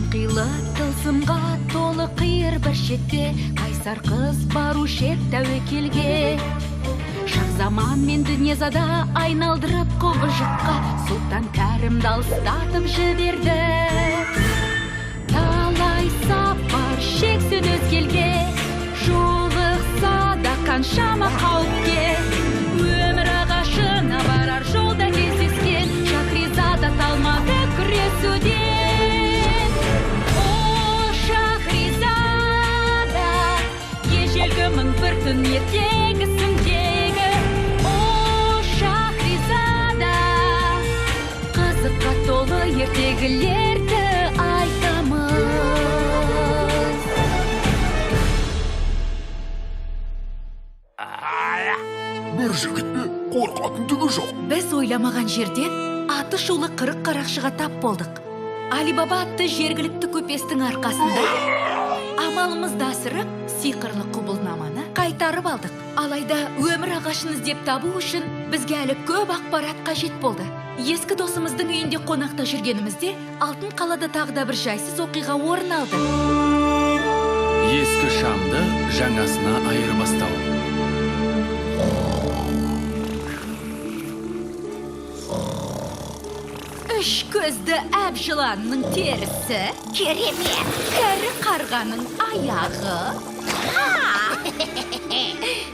Қилы тылсымға толы қиыр бір шетте, қайсар қыз барушы еді тәуекелге. Шахзаман мен дүниезада айналдырып құбыжыққа, сұлтан кәрімді алыстатып жіберді. Талай сапар шексіз өзгелге, жолықса да қаншама қауіпке. Өмір ағашына барар жолда кездескен, Шахризада талмады күресуден. Мың бір түн ертегісіндегі, о Шахризада, қызыққа толы ертегілерді айтамыз. Бір жігітті қорқатын түгі жоқ. Біз ойламаған жерден аты шулы 40 қарақшыға тап болдық. Алибаба атты жергілікті көпестің арқасында амалымызды асырып, сиқырлы құбылнаманы қайтарып алдық. Алайда өмір ағашын іздеп табу үшін бізге әлі көп ақпарат қажет болды. Ескі досымыздың үйінде қонақта жүргенімізде алтын қалада тағы да бір жайсыз оқиға орын алды. Ескі шамды жаңасына айырбастау. Үш көзді әп жыланның терісі, керемет, кәрі қарғаның аяғы.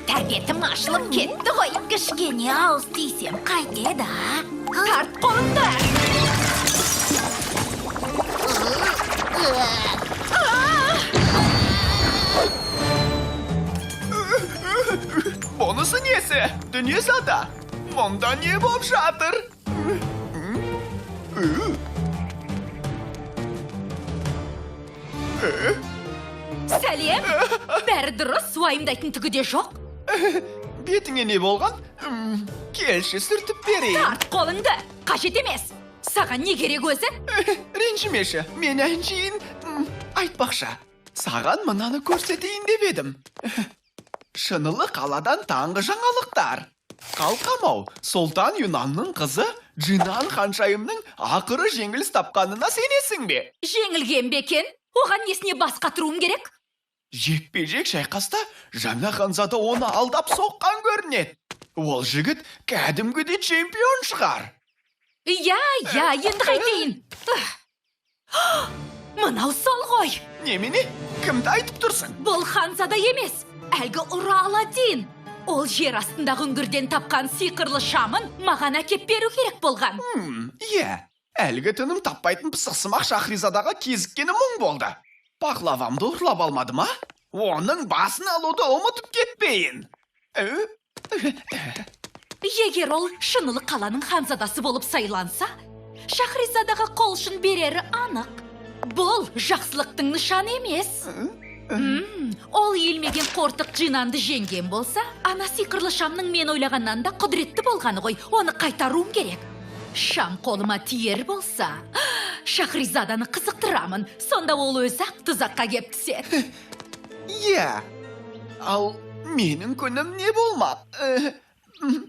Тәбетім ашылып кетті ғой. Кішкене ауыз тисем қайтеді, тарт қолыңды. Бұнысы несі? Дүниезада? Мұнда не болып жатыр? Сәлем, бәрі дұрыс, уайымдайтын түгі де жоқ. Бетіңе не болған? Келші сүртіп берейін. Тарт қолыңды, қажет емес. Саған не керек өзі? Ренжімеші, мен әншейін айтпақша. Саған мынаны көрсетейін деп едім. Шынылы қаладан таңғы жаңалықтар. Қалқамау, Сұлтан Юнанның қызы Джинан ханшайымның ақыры жеңіліс тапқанына сенесің бе? Жеңілген бе екен? Оған несіне бас қатыруым керек? Жекпе-жек шайқаста жаңа ханзада оны алдап соққан көрінеді. Ол жігіт кәдімгідей чемпион шығар. Иә, енді қайтейін. Мынау сол ғой. Немене? Кімді айтып тұрсың? Бұл ханзада емес, әлгі ұры Аладдин. Ол жер астындағы үңгірден тапқан сиқырлы шамын маған әкеп беру керек болған. Иә, әлгі тыным таппайтын пысықсымақ Шахризадаға кезіккені мұң болды. Пақлавамды ұрлап алмады ма? Оның басын алуды ұмытып кетпейін. Егер ол шынылы қаланың ханзадасы болып сайланса, Шахризадаға қол ұшын берері анық. Бұл жақсылықтың нышаны емес. Ол елмеген қортық Джинанды жеңген болса, ана сиқырлы шамның мен ойлағаннан да құдіретті болғаны ғой, оны қайтаруым керек. Шам қолыма тиер болса, Шахризаданы қызықтырамын, сонда ол өзі-ақ тұзаққа кеп түседі. Иә, ал менің күнім не болмақ?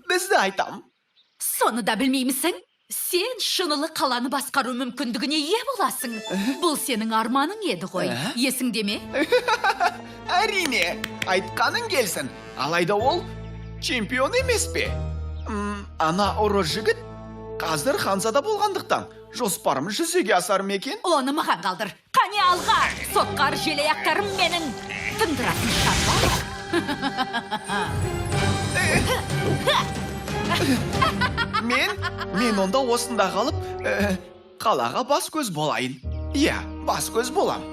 Бізді айтам. Соны да білмеймісің? Сен шынылы қаланы басқару мүмкіндігіне ие боласың. Бұл сенің арманың еді ғой, есіңде ме? Әрине, айтқаның келсін. Алайда ол чемпион емес пе? Ана ұры жігіт қазір ханзада болғандықтан жоспарым жүзеге асар ма екен? Оны маған қалдыр. Қане алға, соққар желаяқтарым менің тындыратын шаруа. Мен онда осында қалып, қалаға бас көз болайын. Иә, бас көз болам.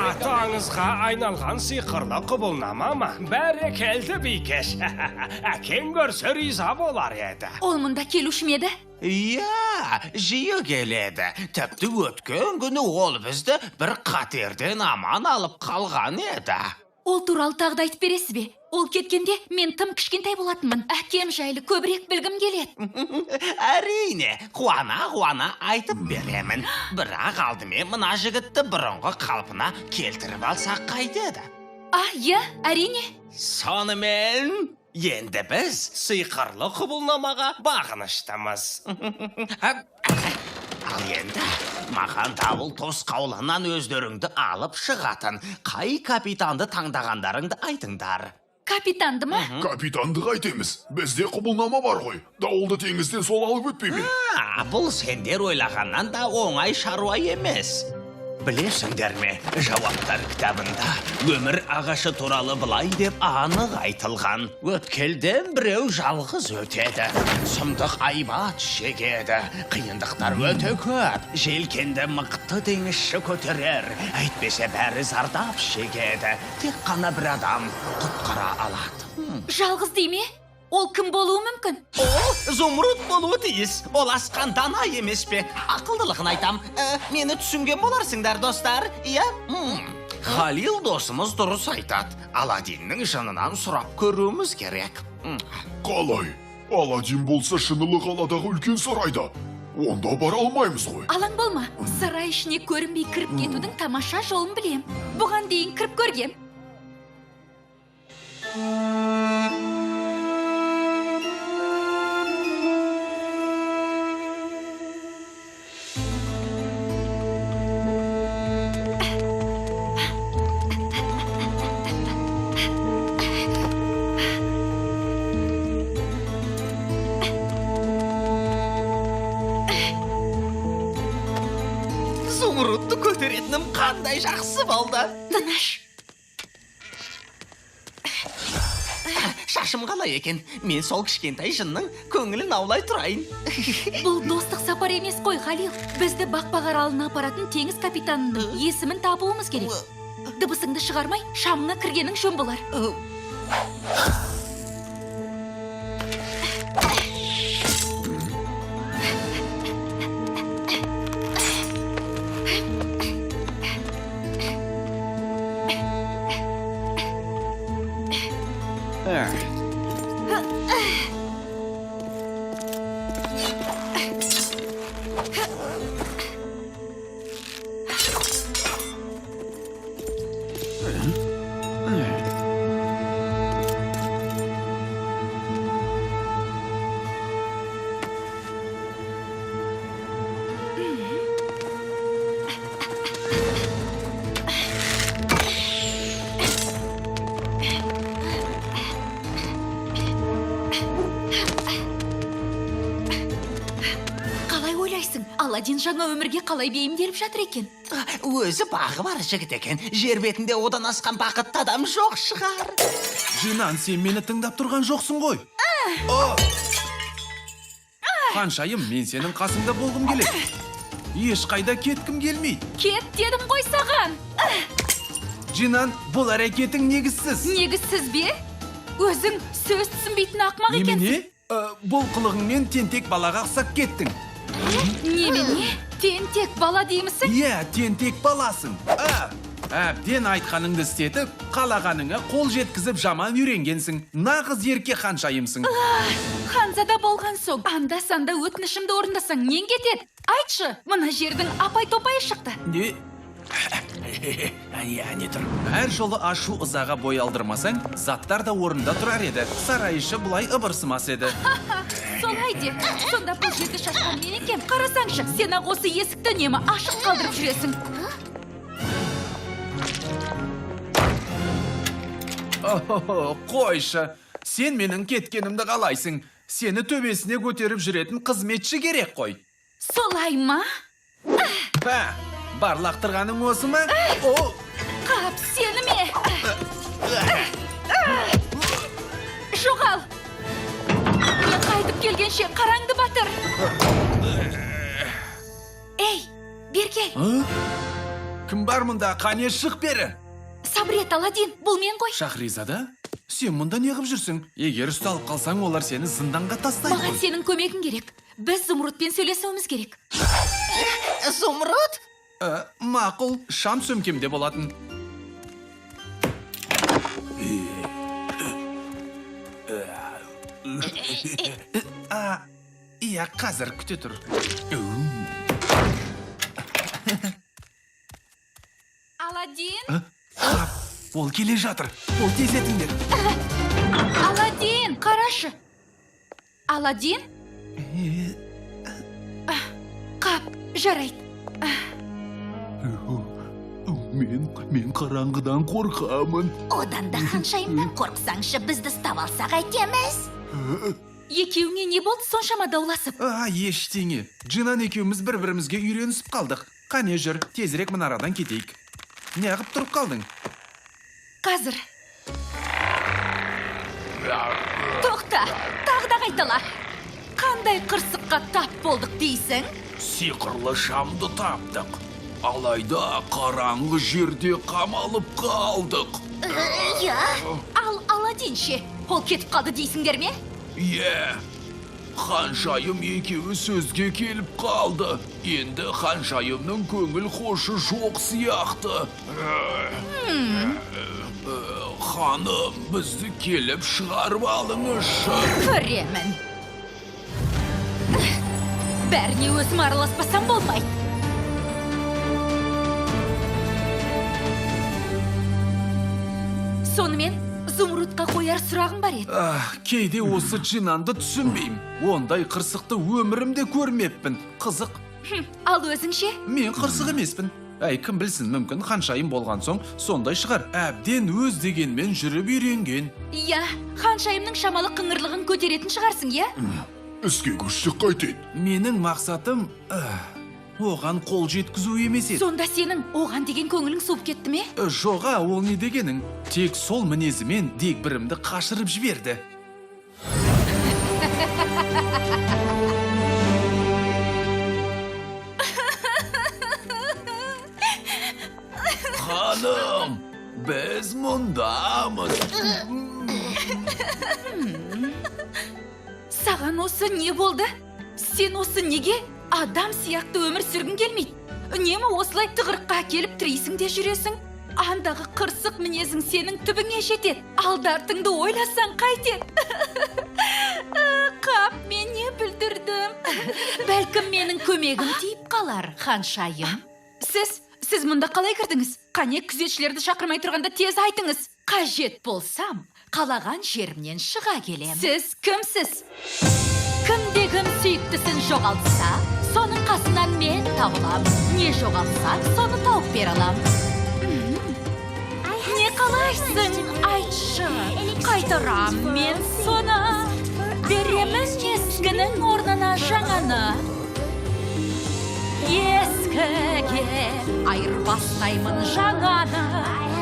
Атаңызға айналған сиқырлы құбылнама ма? Бәрекелді бикеш. Әкең көрсе риза болар еді. Ол мұнда келуші ме еді? Иә, жиі келеді. Тіпті өткен күні ол бізді бір қатерден аман алып қалған еді. Ол туралы тағы да айтып бересіз бе? ол кеткенде мен тым кішкентай болатынмын. Әкем жайлы көбірек білгім келеді. Әрине, қуана айтып беремін. Бірақ алдымен мына жігітті бұрынғы қалпына келтіріп алсақ қайтеді. Иә, әрине. Сонымен, енді біз сиқырлы құбылнамаға бағыныштымыз. Ал енді, маған дауыл тосқаулынан өздеріңді алып шығатын қай капитанды таңдағандарыңды айтыңдар. Капитанды ма? Капитанды қайтеміз. Бізде құбылнама бар ғой. Дауылды теңізден сол алып өтпей ме? Бұл сендер ойлағаннан да оңай шаруа емес. Білесіңдер ме, жауаптар кітабында өмір ағашы туралы былай деп анық айтылған. Өткелден біреу жалғыз өтеді, сұмдық айбат шегеді, қиындықтар өте көп, желкенді мықты теңізші көтерер, әйтпесе бәрі зардап шегеді, тек қана бір адам құтқара алады. Жалғыз дейме? Ол кім болуы мүмкін? Ол Зумруд болуы тиіс. Ол асқан дана емес пе? Ақылдылығын айтам. Мені түсінген боларсыңдар, достар. Иә? Халил досымыз дұрыс айтады. Аладдиннің жынынан сұрап көруіміз керек. Қалай? Аладдин болса шынылы қаладағы үлкен сарайда. Онда бара алмаймыз ғой. Алаң болма. Сарай ішіне көрінбей кіріп кетудің тамаша жолын білем. Бұған дейін кіріп көргем. Зумрудты көтеретінім қандай жақсы болды. Тыныш. Шашым қалай екен? Мен сол кішкентай жынның көңілін аулай тұрайын. Бұл достық сапар емес қой, Халил. Бізді бақпақ аралына апаратын теңіз капитанының есімін табуымыз керек. Дыбысыңды шығармай, шамына кіргенің жөн болар. Аладдин жаңа өмірге қалай бейімделіп жатыр екен? Өзі бағы бар жігіт екен. Жер бетінде одан асқан бақытты адам жоқ шығар. Жинан, сен мені тыңдап тұрған жоқсың ғой. Ханшайым, мен сенің қасыңда болғым келеді. Ешқайда кеткім келмейді. Кет дедім ғой саған. Жинан, бұл әрекетің негізсіз. Негізсіз бе? Өзің сөз түсінбейтін ақымақ екенсің. Немене? Бұл қылығыңмен тентек балаға ұқсап кеттің. Немене? Тентек бала деймісің? Иә, тентек баласың. Әбден айтқаныңды істетіп, қалағаныңа қол жеткізіп жаман үйренгенсің. Нағыз ерке ханшайымсың. Ханзада болған соң, анда-санда өтінішімді орындасаң, нең кетеді? Айтшы, мына жердің апай-топайы шықты. Не? Не тұр? Әр жолы ашу ызаға бой алдырмасаң, заттар да орында тұрар еді. Сарай іші бұлай ыбырсымас еді. Солай де, сонда бұл жерді шашқан мен екен. Қарасаңшы, сен ақ осы есікті үнемі ашық қалдырып жүресің. Қойшы, сен менің кеткенімді қалайсың. Сені төбесіне көтеріп жүретін қызметші керек қой. Солай ма? Бар лақтырғаның осы ма? Қап, сені ме? Жоғал! Мен қайтып келгенше қараңды батыр. Ей, бер кел. Кім бар мұнда? Қане шық бері. Сабрет, Аладдин, бұл мен ғой. Шахризада, сен мұнда неғып жүрсің? Егер ұсталып қалсаң, олар сені зынданға тастайды ғой. Маған сенің көмегің керек. Біз Зумрудпен сөйлесуіміз керек. Зумруд? Мақұл, шам сөмкемде болатын. Иә, қазір күте тұр. Аладдин? Ол келе жатыр. Ол тез етіңдер. Аладдин, қарашы. Аладдин? Қап, жарайды. Мен қараңғыдан қорқамын. Одан да ханшайымнан қорқсаңшы, бізді ұстап алсақ айтеміз. Екеуіңе не болды соншама дауласып? Ештеңе. Джинан екеуміз бір-бірімізге үйренісіп қалдық. Қане жүр, тезірек мұнарадан кетейік. Неғып тұрып қалдың? Қазір. Тоқта, тағы да қайтала. Қандай қырсыққа тап болдық дейсің? Сиқырлы шамды таптық. Алайда қараңғы жерде қамалып қалдық. Иә, ал Аладдин ше, ол кетіп қалды дейсіңдер ме? Иә, ханшайым екеуі сөзге келіп қалды. Енді ханшайымның көңіл хошы жоқ сияқты. Ханым, бізді келіп шығарып алыңызшы. Көремін. Бәріне өзім араласпасам болмайды. Сонымен, Зумрудқа қояр сұрағым бар еді. Кейде осы Джинанды түсінбеймін. Ондай қырсықты өмірімде көрмеппін. Қызық. Ал өзіңше? Мен қырсық емеспін. Кім білсін, мүмкін ханшайым болған соң сондай шығар. Әбден өз дегенмен жүріп үйренген. Иә, ханшайымның шамалы қыңырлығын көтеретін шығарсың, иә? Іске көшсек қайтеді. Менің мақсатым оған қол жеткізу емес еді. Сонда сенің оған деген көңілің суып кетті ме? Жоға, ол не дегенің? Тек сол мінезімен дегбірімді қашырып жіберді. Ханым, біз мұндамыз. Саған осы не болды? Сен осы неге адам сияқты өмір сүргің келмейді? Үнемі осылай тығырыққа келіп тірейсің де жүресің? Андағы қырсық мінезің сенің түбіңе жетеді. Алдартыңды ойласаң қайтеді? Қап, мен не бүлдірдім? Бәлкім менің көмегім тиіп қалар, ханшайым. Сіз мұнда қалай кірдіңіз? Қане, күзетшілерді шақырмай тұрғанда тез айтыңыз. Қажет болсам, қалаған жерімнен шыға келем. Сіз кімсіз? Кімде-кім сүйіктісін жоғалтса, соның қасынан мен табылам. Не жоғалтсаң, соны тауып бер алам. Не қалайсың, айтшы, қайтарам мен соны. Беремін ескінің орнына жаңаны. Ескіге айырбастаймын жаңаны.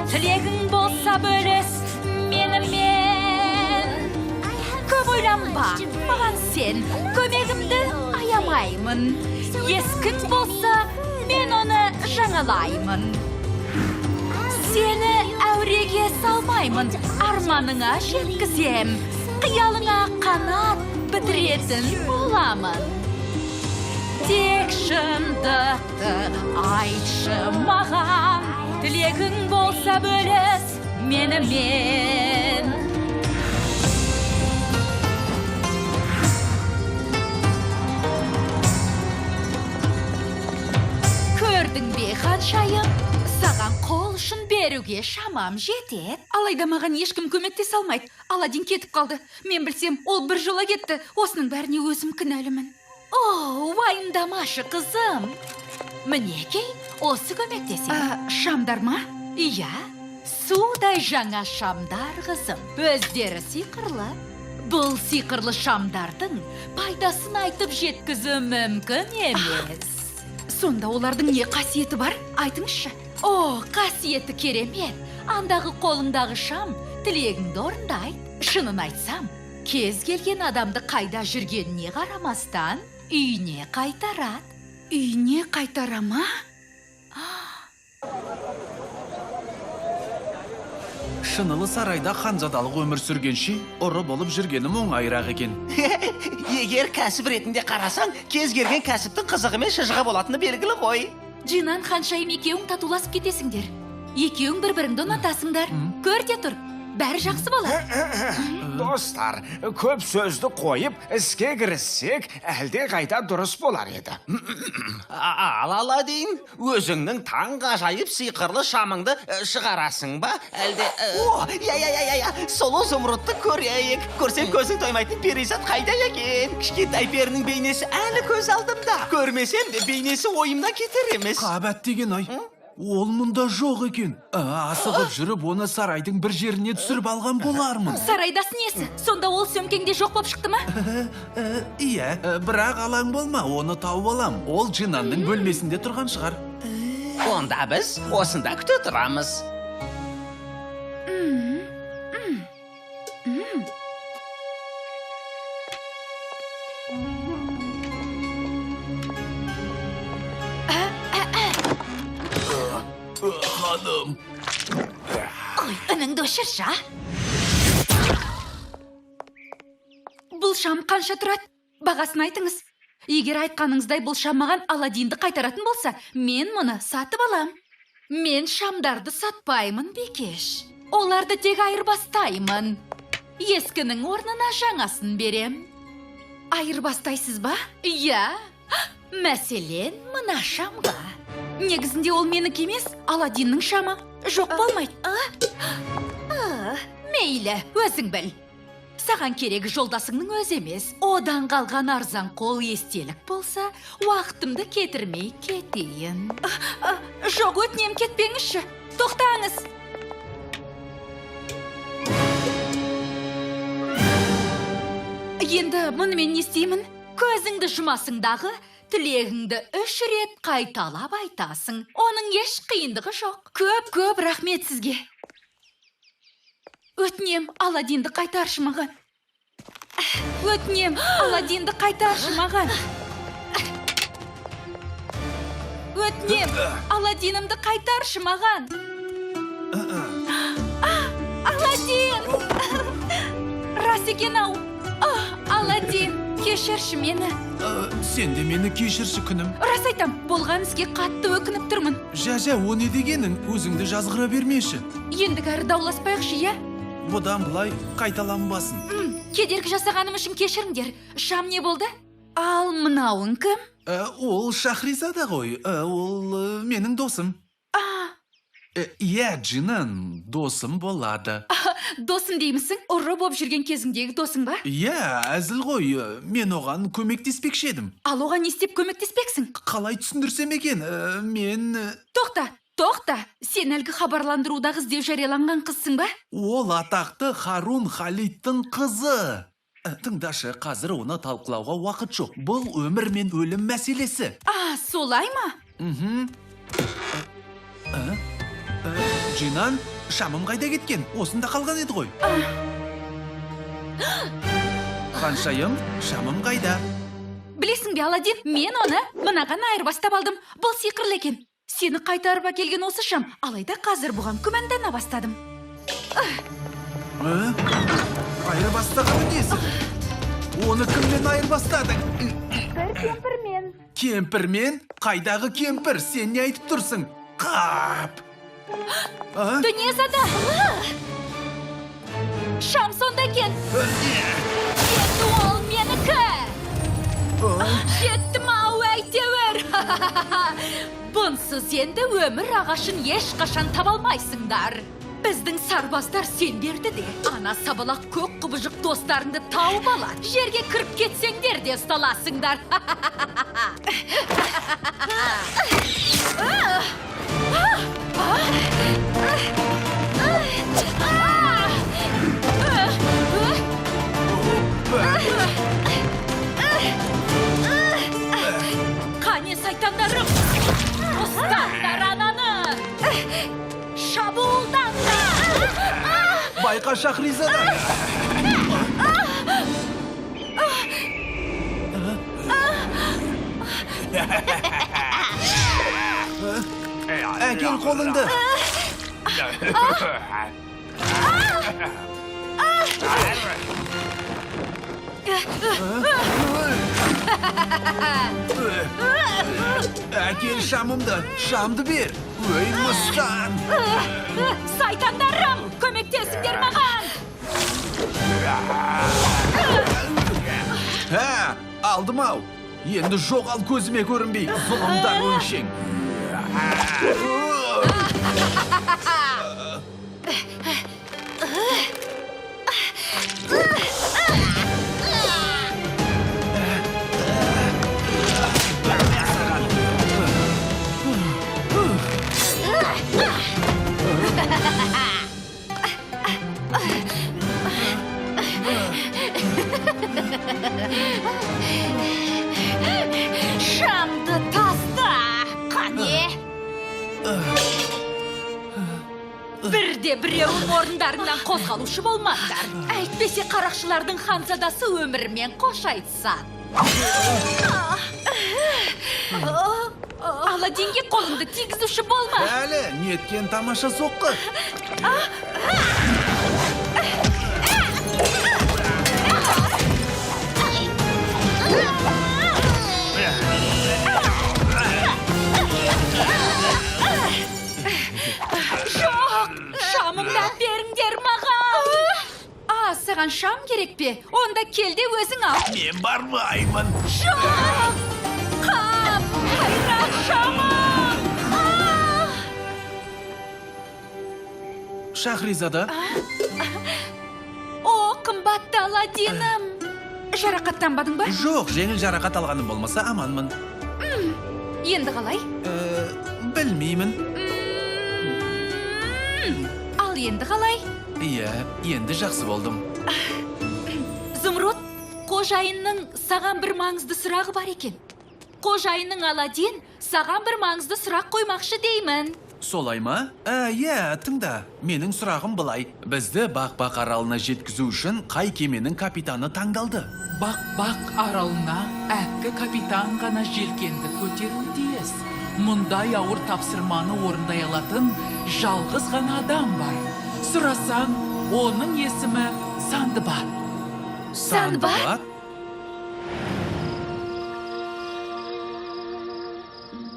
Тілегің болса бөліс менімен. Көп ойланба, маған сен көмегімді аямаймын. Ескің болса, мен оны жаңалаймын. Сені әуреге салмаймын, арманыңа жеткізем. Қиялыңа қанат бітіретін боламын. Тек шындықты айтшы маған, тілегің болса бөліс менімен. Көрдің бе, ханшайым? Саған қол ұшын беруге шамам жетеді. Алайда маған ешкім көмектесе алмайды. Аладдин кетіп қалды. Мен білсем, ол бір жола кетті. Осының бәріне өзім кінәлімін. О, уайымдамашы, қызым. Мінекей, осы көмектесе. Шамдар ма? Иә, судай жаңа шамдар, қызым. Өздері сиқырлы. Бұл сиқырлы шамдардың пайдасын айтып жеткізу мүмкін емес. Сонда олардың не қасиеті бар? Айтыңызшы. О, қасиеті керемет. Андағы қолыңдағы шам тілегіңді орындайды. Шынын айтсам, кез келген адамды қайда жүргеніне қарамастан үйіне қайтарады. Үйіне қайтара ма? Шынылы сарайда ханзадалық өмір сүргенше, ұры болып жүргенім оңайырақ екен. Егер кәсіп ретінде қарасаң, кез келген кәсіптің қызығы мен шыжығы болатыны белгілі ғой. Джинан ханшайым екеуің татуласып кетесіңдер. Екеуің бір-біріңді ұнатасыңдар. Көр де тұр. бәрі жақсы болады. Достар, көп сөзді қойып, іске кіріссек, әлде қайда дұрыс болар еді. Аладдин, өзіңнің таңғажайып сиқырлы шамыңды шығарасың ба? Әлде... Я, сол зымыртты көрейік. Көрсем көзің тоймайтын перизат қайда екен? Кішкентай перінің бейнесі әлі көз алдымда. Көрмесем де бейнесі ойымда кетер емес. Қабат деген ай. Ол мұнда жоқ екен. Асығып жүріп, оны сарайдың бір жеріне түсіріп алған болармын. Сарайдасы несі? Сонда ол сөмкеңде жоқ боп шықты ма? Иә, бірақ алаң болма, оны тауып алам. Ол Джинанның бөлмесінде тұрған шығар. Онда біз осында күте тұрамыз. Ханым. Ой, үніңді өшірші, Бұл шам қанша тұрады? Бағасын айтыңыз. Егер айтқаныңыздай бұл шам маған Аладдинді қайтаратын болса, мен мұны сатып алам. Мен шамдарды сатпаймын, Бикеш. Оларды тек айырбастаймын. Ескінің орнына жаңасын берем. Айырбастайсыз ба? Иә. Мәселен, мына шамға. Негізінде ол менікі емес, Аладдиннің шамы. Жоқ болмайды. Мейлі, өзің біл. Саған керек жолдасыңның өзі емес. Одан қалған арзан қол естелік болса, уақытымды кетірмей кетейін. Жоқ, өтінем, кетпеңізші. Тоқтаңыз. Енді мұнымен не істеймін? Көзіңді жұмасыңдағы тілегіңді 3 рет қайталап айтасың. Оның еш қиындығы жоқ. Көп рахмет сізге. Өтінем, Аладдинді қайтаршы маған. Өтінем, Аладдинді қайтаршы маған. Өтінем, Аладдинімді қайтаршы маған. Аладдин! Рас екен-ау. Аладдин, кешірші мені. Сен де мені кешірші, күнім. Рас айтам, болған іске қатты өкініп тұрмын. Жа, о не дегенің? Өзіңді жазғыра бермеші. Енді кәрі дауласпайықшы, иә? Бұдан бұлай қайталанбасын. Кедергі жасағаным үшін кешіріңдер. Шам не болды? Ал мынауың кім? Ол Шахризада ғой. Ол менің досым. Иә, Джинан, досым болады. Досым деймісің? Ұры боп жүрген кезіңдегі досың ба? Иә, әзіл ғой. Мен оған көмектеспекші едім. Ал оған не істеп көмектеспексің? Қалай түсіндірсем екен? Мен... Тоқта. Сен әлгі хабарландырудағы іздеу жарияланған қызсың ба? Ол атақты Харун Халидтің қызы. Тыңдашы, қазір оны талқылауға уақыт жоқ. Бұл өмір мен өлім мәселесі. Солай ма? Джинан, шамым қайда кеткен? Осында қалған еді ғой. Ханшайым, шамым қайда? Білесің бе, Аладдин, мен оны мынаған айырбастап алдым. Бұл сиқырлы екен. Сені қайтарып әкелген осы шам, алайда қазір бұған күмәндана бастадым. Айырбастағаны несі? Оны кіммен айырбастадың? Бір кемпірмен. Кемпірмен? Қайдағы кемпір? Сен не айтып тұрсың? Қап! Дүниезада! Шам сонда екен. Енді ол менікі. Жеттім-ау әйтеуір. Бұнсыз енді өмір ағашын ешқашан табалмайсыңдар. Біздің сарбаздар сендерді де, ана сабалақ көк құбыжық достарыңды тауып алады. Жерге кіріп кетсеңдер де ұсталасыңдар. Қане сайтандарым, ұстандар ананы, шабуылдандар. Байқа Шахризада! Әкел қолыңды! Әкел шамымды, шамды бер. Өй, мұстан. Сайтандарым, көмектесіңдер маған! Алдым ау. Енді жоғал көзіме көрінбей, зұлымдар өңшең. Шамды таста, қане! Бірде біреуін орындарынан қозғалушы болмаңдар. Әйтпесе қарақшылардың ханзадасы өмірімен қош айтсан. Аладдинге қолыңды тигізуші болма. Әлі, неткен тамаша соққы. Жоқ, шамымды беріңдер маған. Саған шам керек пе? Онда кел де өзің ал. Мен бармаймын. Жоқ! Қап! Қайрақ шамым! Шахризада, О, қымбатты Аладдинім! Жарақаттанбадың ба? жоқ, жеңіл жарақат алғаным болмаса аманмын. Енді қалай? Білмеймін. Ал енді қалай? Иә, енді жақсы болдым. Зумруд, қожайынның саған бір маңызды сұрағы бар екен. Қожайынның Аладдин саған бір маңызды сұрақ қоймақшы деймін. Солай ма? Иә, тыңда. Менің сұрағым былай. Бізді Бақ-Бақ аралына жеткізу үшін қай кеменің капитаны таңдалды? Бақ-Бақ аралына әккі капитан ғана желкенді көтеруі тиіс. Мұндай ауыр тапсырманы орындай алатын жалғыз ғана адам бар. Сұрасаң, оның есімі Сандыбат. Сандыбат?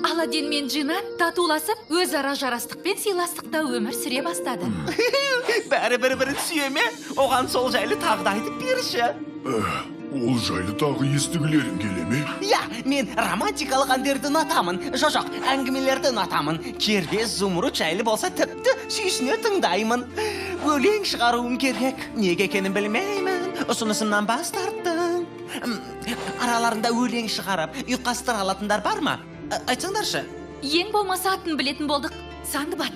Аладдин мен Джинат татуласып, өзара жарастық пен сыйластықта өмір сүре бастады. Бәрі бір-бірін сүйе ме? Оған сол жайлы тағы да айтып берші. Ол жайлы тағы естігілерің келе ме? Я, мен романтикалық әндерді ұнатамын. Жоқ, әңгімелерді ұнатамын. Кербез Зумруд жайлы болса тіпті сүйсіне тыңдаймын. Өлең шығаруым керек. Неге екенін білмеймін. Ұсынысымнан бас тарттым. Араларында өлең шығарып, ұйқастыра алатындар бар ма? Айтсаңдаршы. Ең болмаса атын білетін болдық. Сандыбат.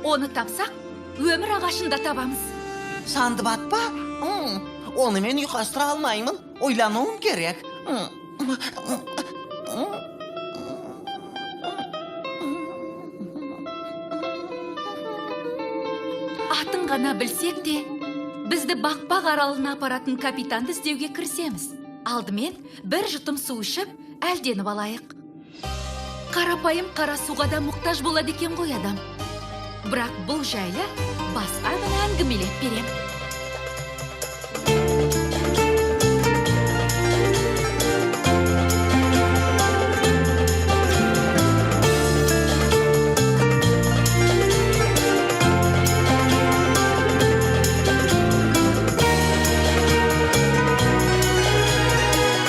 Оны тапсақ, өмір ағашында табамыз. Сандыбат па? Оны мен ұйқастыра алмаймын. Ойлануым керек. Атын ғана білсек те, бізді Бақ-Бақ аралына апаратын капитанды іздеуге кірісеміз. Алдымен бір жұтым су ішіп, әлденіп алайық. Қарапайым қара суға да мұқтаж болады екен ғой адам. Бірақ бұл жайлы басқа ғана әңгімелеп берем.